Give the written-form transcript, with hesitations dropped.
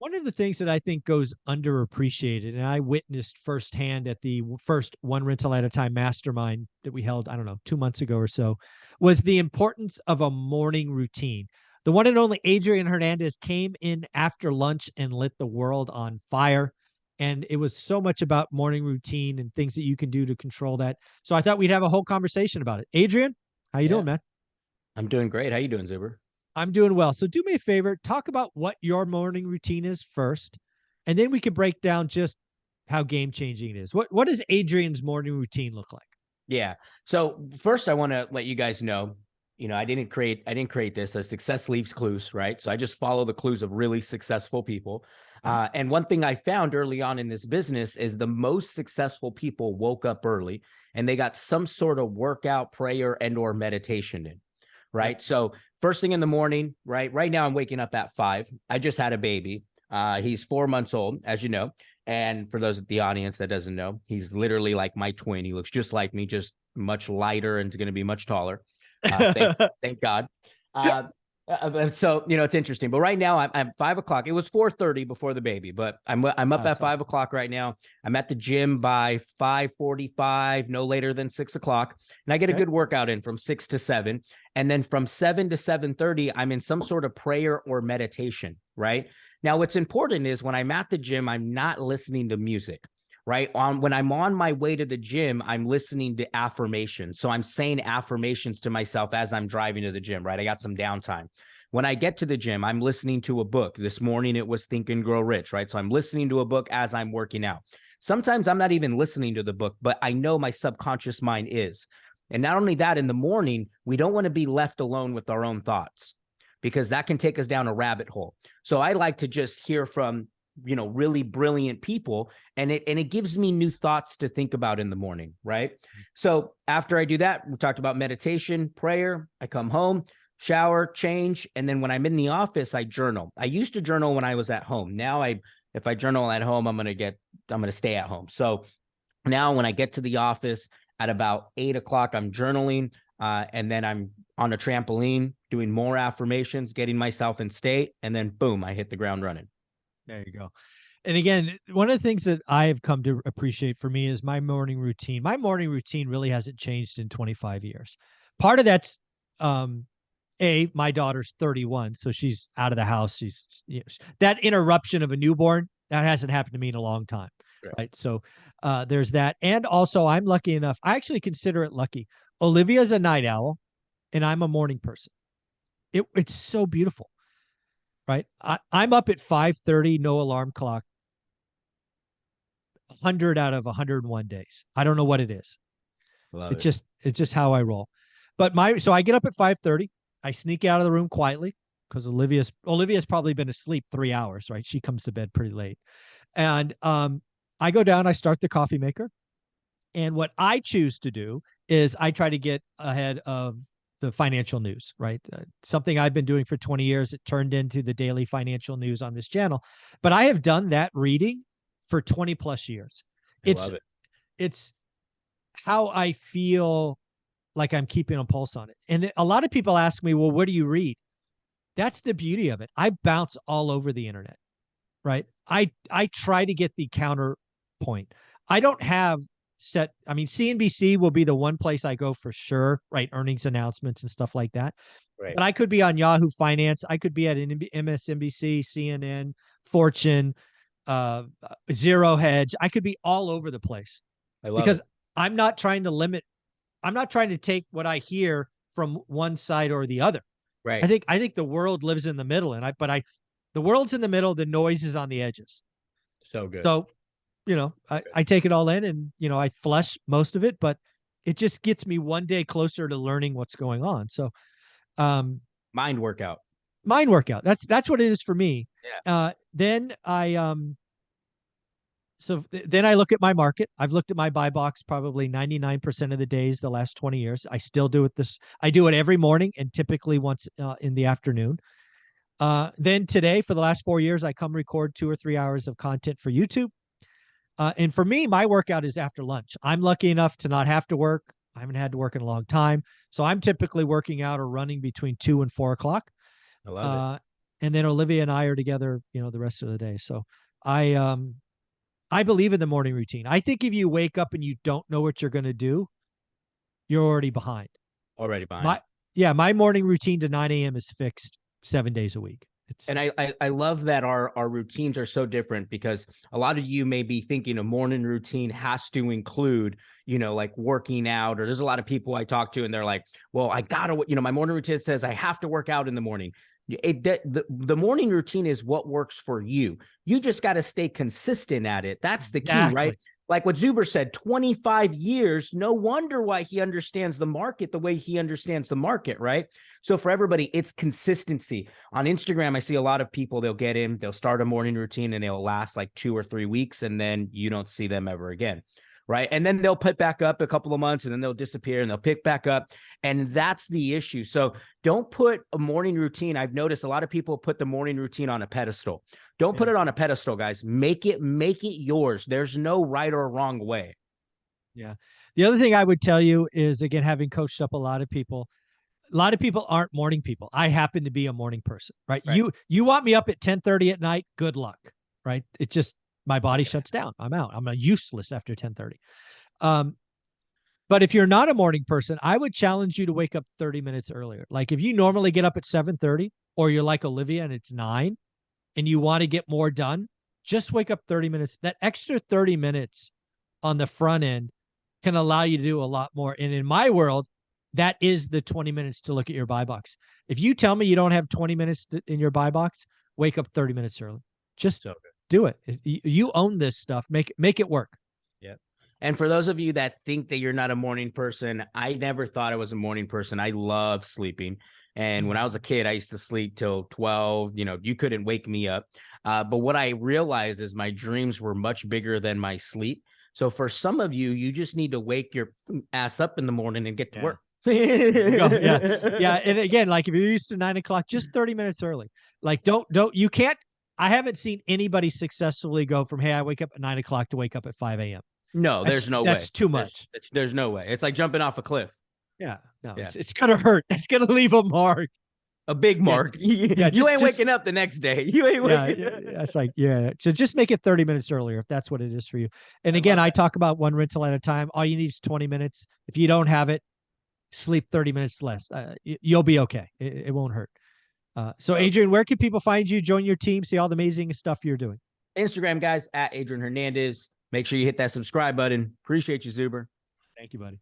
One of the things that I think goes underappreciated, and I witnessed firsthand at the first One Rental at a Time mastermind that we held, I don't know, 2 months ago or so, was the importance of a morning routine. The one and only Adrian Hernandez came in after lunch and lit the world on fire. And it was so much about morning routine and things that you can do to control that. So I thought we'd have a whole conversation about it. Adrian, how you Yeah, doing, man? I'm doing great. How you doing, Zuber? I'm doing well. So do me a favor, talk about what your morning routine is first, and then we can break down just how game changing it is. What does Adrian's morning routine look like? Yeah. So first, I want to let you guys know, I didn't create this. Success leaves clues, right? So I just follow the clues of really successful people. Okay. And one thing I found early on in this business is the most successful people woke up early and they got some sort of workout, prayer, and or meditation in. Yep. Right. So first thing in the morning, right? Right now I'm waking up at 5. I just had a baby. He's 4 months old, as you know. And for those of the audience that doesn't know, he's literally like my twin. He looks just like me, just much lighter and going to be much taller. Thank God. Uh, so it's interesting. But right now I'm 5 o'clock. It was 4:30 before the baby, but I'm up at Sorry. 5 o'clock right now. I'm at the gym by 5:45, no later than 6 o'clock, and I get a Okay. good workout in from 6 to 7, and then from 7 to 7:30, I'm in some sort of prayer or meditation. Right now, what's important is when I'm at the gym, I'm not listening to music. Right on when I'm on my way to the gym, I'm listening to affirmations. So I'm saying affirmations to myself as I'm driving to the gym. Right, I got some downtime. When I get to the gym, I'm listening to a book. This morning it was Think and Grow Rich. Right, so I'm listening to a book as I'm working out. Sometimes I'm not even listening to the book, but I know my subconscious mind is. And not only that, in the morning, we don't want to be left alone with our own thoughts because that can take us down a rabbit hole. So I like to just hear from really brilliant people, and it gives me new thoughts to think about in the morning. Right, so after I do that, we talked about meditation, prayer. I come home, shower, change, and then when I'm in the office, I journal. I used to journal when I was at home. Now if I journal at home, I'm gonna stay at home. So now when I get to the office at about 8 o'clock, I'm journaling, and then I'm on a trampoline doing more affirmations, getting myself in state, and then boom, I hit the ground running. There you go. And again, one of the things that I have come to appreciate for me is my morning routine. My morning routine really hasn't changed in 25 years. Part of that's um my daughter's 31, so she's out of the house. That interruption of a newborn, that hasn't happened to me in a long time. Right. Right. So there's that. And also I'm lucky enough. I actually consider it lucky. Olivia's a night owl and I'm a morning person. It's so beautiful. Right. I'm up at 5:30, no alarm clock, 100 out of 101 days. I don't know what it is. Love It's it. just it's just how I roll. But so I get up at 5:30. I sneak out of the room quietly because Olivia's probably been asleep 3 hours, right? She comes to bed pretty late. And I go down, I start the coffee maker. And what I choose to do is I try to get ahead of the financial news, right? Something I've been doing for 20 years. It turned into the daily financial news on this channel. But I have done that reading for 20 plus years. I It's love it. it's how I feel like I'm keeping a pulse on it. And a lot of people ask me, well, what do you read? That's the beauty of it. I bounce all over the internet, right? I try to get the counterpoint. I don't have set, I mean, CNBC will be the one place I go for sure, right? Earnings announcements and stuff like that. Right. But I could be on Yahoo Finance. I could be at MSNBC, CNN, Fortune, uh, Zero Hedge. I could be all over the place I love because it. I'm not trying to limit, I'm not trying to take what I hear from one side or the other. I Right. think I think the world lives in the middle, and the world's in the middle, the noise is on the edges. So good. So, I take it all in and I flush most of it, but it just gets me one day closer to learning what's going on. So um Mind workout. mind workout. That's what it is for me. Yeah. Then then I look at my market. I've looked at my buy box probably 99% of the days the last 20 years. I still do it I do it every morning and typically once in the afternoon. Then today, for the last 4 years, I come record 2 or 3 hours of content for YouTube. And for me, my workout is after lunch. I'm lucky enough to not have to work. I haven't had to work in a long time. So I'm typically working out or running between 2 and 4 o'clock. I love it. Uh, and then Olivia and I are together, the rest of the day. So I I believe in the morning routine. I think if you wake up and you don't know what you're going to do, you're already behind. Already behind. My morning routine to 9 a.m. is fixed 7 days a week. And I love that our routines are so different, because a lot of you may be thinking a morning routine has to include, like working out, or there's a lot of people I talk to and they're like, well, I gotta, my morning routine says I have to work out in the morning. The morning routine is what works for you. You just got to stay consistent at it. That's the key, right? Like what Zuber said, 25 years, no wonder why he understands the market the way he understands the market, right? So for everybody, it's consistency. On Instagram, I see a lot of people, they'll start a morning routine and they'll last like 2 or 3 weeks, and then you don't see them ever again, right? And then they'll put back up a couple of months and then they'll disappear and they'll pick back up. And that's the issue. So don't put a morning routine. I've noticed a lot of people put the morning routine on a pedestal. Don't put it on a pedestal, guys. Make it yours. There's no right or wrong way. Yeah. The other thing I would tell you is, again, having coached up a lot of people aren't morning people. I happen to be a morning person, right? You want me up at 10:30 at night, good luck, right? It just, my body shuts down. I'm out. I'm useless after 10:30. But if you're not a morning person, I would challenge you to wake up 30 minutes earlier. Like if you normally get up at 7:30, or you're like Olivia and it's 9, and you want to get more done, just wake up 30 minutes. That extra 30 minutes on the front end can allow you to do a lot more. And in my world, that is the 20 minutes to look at your buy box. If you tell me you don't have 20 minutes in your buy box, wake up 30 minutes early. Just do it. You own this stuff. Make it work. Yeah. And for those of you that think that you're not a morning person, I never thought I was a morning person. I love sleeping. And when I was a kid, I used to sleep till 12. You couldn't wake me up. But what I realized is my dreams were much bigger than my sleep. So for some of you, you just need to wake your ass up in the morning and get to work. Yeah. And again, like if you're used to 9 o'clock, just 30 minutes early. Like I haven't seen anybody successfully go from, hey, I wake up at 9 o'clock to wake up at 5 a.m. No, there's no way. That's too much. There's no way. It's like jumping off a cliff. Yeah. No, it's going to hurt. It's going to leave a mark. A big mark. You ain't waking up the next day. You ain't waking up. It's like, So just make it 30 minutes earlier if that's what it is for you. And again, I talk about one rental at a time. All you need is 20 minutes. If you don't have it, sleep 30 minutes less. You'll be okay. It won't hurt. So Adrian, where can people find you, join your team, see all the amazing stuff you're doing? Instagram, guys, at Adrian Hernandez. Make sure you hit that subscribe button. Appreciate you, Zuber. Thank you, buddy.